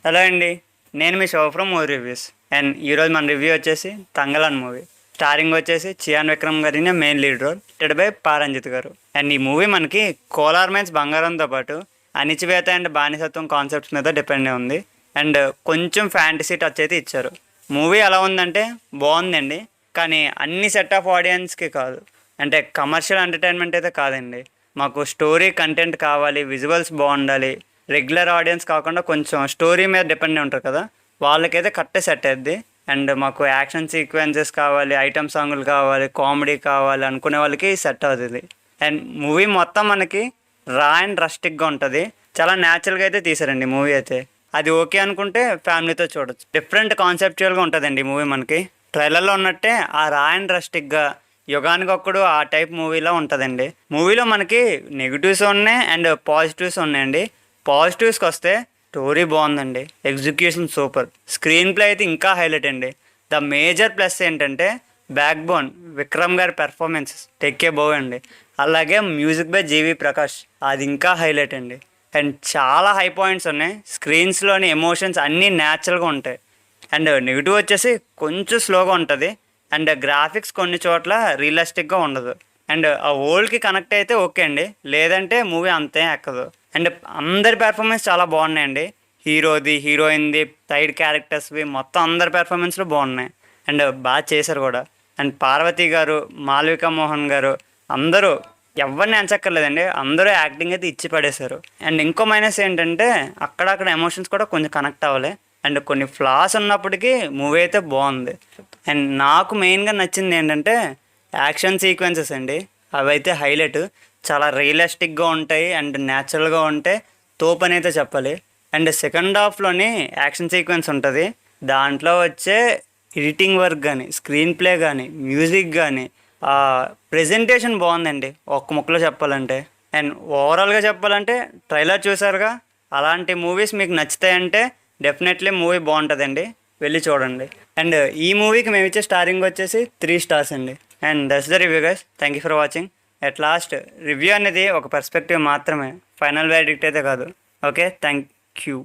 Hello అండి, నేను మీ show from movie reviews. And ఈరోజు మన రివ్యూ వచ్చేసి తంగలాన్ మూవీ. స్టారింగ్ వచ్చేసి చియాన్ విక్రమ్ గారిని మెయిన్ లీడ్ రోల్, టెడ్ బై పారంజిత్ గారు. అండ్ ఈ మూవీ మనకి కోలార్ మైన్స్ బంగారంతో పాటు అణిచివేత అండ్ బానిసత్వం కాన్సెప్ట్స్ మీద డిపెండ్ అయి ఉంది. అండ్ కొంచెం ఫ్యాంటసీ టచ్ అయితే ఇచ్చారు. మూవీ ఎలా ఉందంటే బాగుందండి, కానీ అన్ని సెట్ ఆఫ్ ఆడియన్స్కి కాదు. అంటే కమర్షియల్ ఎంటర్టైన్మెంట్ అయితే కాదండి. మాకు స్టోరీ కంటెంట్ కావాలి, విజువల్స్ బాగుండాలి. రెగ్యులర్ ఆడియన్స్ కాకుండా కొంచెం స్టోరీ మీద డిపెండ్ ఉంటారు కదా, వాళ్ళకైతే కరెక్టే సెట్ అయ్యిద్ది. అండ్ మాకు యాక్షన్ సీక్వెన్సెస్ కావాలి, ఐటమ్ సాంగులు కావాలి, కామెడీ కావాలి అనుకునే వాళ్ళకి సెట్ అవుతుంది. అండ్ మూవీ మొత్తం మనకి రా అండ్ రస్టిక్గా ఉంటుంది. చాలా న్యాచురల్గా అయితే తీసారండి మూవీ అయితే. అది ఓకే అనుకుంటే ఫ్యామిలీతో చూడొచ్చు. డిఫరెంట్ కాన్సెప్చువల్గా ఉంటుందండి మూవీ. మనకి ట్రైలర్లో ఉన్నట్టే ఆ రా అండ్ రస్టిక్గా యుగానికొక్కడు ఆ టైప్ మూవీలో ఉంటుందండి. మూవీలో మనకి నెగిటివ్స్ ఉన్నాయి అండ్ పాజిటివ్స్ ఉన్నాయండి. పాజిటివ్స్కి వస్తే స్టోరీ బాగుందండి, ఎగ్జిక్యూషన్ సూపర్, స్క్రీన్ ప్లే అయితే ఇంకా హైలైట్ అండి. ద మేజర్ ప్లస్ ఏంటంటే బ్యాక్ బోన్ విక్రమ్ గారి పెర్ఫార్మెన్స్ టెక్కే బాగుండి. అలాగే మ్యూజిక్ బై జీవి ప్రకాష్, అది ఇంకా హైలైట్ అండి. అండ్ చాలా హై పాయింట్స్ ఉన్నాయి. స్క్రీన్స్లోని ఎమోషన్స్ అన్నీ న్యాచురల్గా ఉంటాయి. అండ్ నెగిటివ్ వచ్చేసి కొంచెం స్లోగా ఉంటుంది. అండ్ గ్రాఫిక్స్ కొన్ని చోట్ల రియలిస్టిక్గా ఉండదు. అండ్ ఆ ఓల్డ్కి కనెక్ట్ అయితే ఓకే అండి, లేదంటే మూవీ అంతే ఎక్కదు. అండ్ అందరి పెర్ఫార్మెన్స్ చాలా బాగున్నాయండి. హీరోది, హీరోయిన్ది, సైడ్ క్యారెక్టర్స్వి మొత్తం అందరి పెర్ఫార్మెన్స్లు బాగున్నాయి. అండ్ బాగా చేశారు కూడా. అండ్ పార్వతి గారు, మాల్విక మోహన్ గారు అందరూ ఎవరిని ఎంచక్కర్లేదండి, అందరూ యాక్టింగ్ అయితే ఇచ్చి పడేశారు. అండ్ ఇంకో మైనస్ ఏంటంటే అక్కడక్కడ ఎమోషన్స్ కూడా కొంచెం కనెక్ట్ అవ్వాలి. అండ్ కొన్ని ఫ్లాస్ ఉన్నప్పటికీ మూవీ అయితే బాగుంది. అండ్ నాకు మెయిన్గా నచ్చింది ఏంటంటే యాక్షన్ సీక్వెన్సెస్ అండి, అవి అయితే హైలైట్. చాలా రియలిస్టిక్గా ఉంటాయి అండ్ న్యాచురల్గా ఉంటాయి. తోపు అని అయితే చెప్పాలి. అండ్ సెకండ్ హాఫ్లోని యాక్షన్ సీక్వెన్స్ ఉంటుంది. దాంట్లో వచ్చే ఎడిటింగ్ వర్క్ కానీ, స్క్రీన్ ప్లే కానీ, మ్యూజిక్ కానీ, ప్రెజెంటేషన్ బాగుందండి ఒక్క ముక్కలో చెప్పాలంటే. అండ్ ఓవరాల్గా చెప్పాలంటే ట్రైలర్ చూసారుగా, అలాంటి మూవీస్ మీకు నచ్చుతాయంటే డెఫినెట్లీ మూవీ బాగుంటుందండి, వెళ్ళి చూడండి. అండ్ ఈ మూవీకి మేము ఇచ్చే స్టారింగ్ వచ్చేసి 3 స్టార్స్ అండి. And that's the review guys. Thank you for watching. At last review అనేది ఒక పర్స్పెక్టివ్ మాత్రమే, ఫైనల్ వెర్డిక్ట్ అయితే కాదు. Okay, thank you.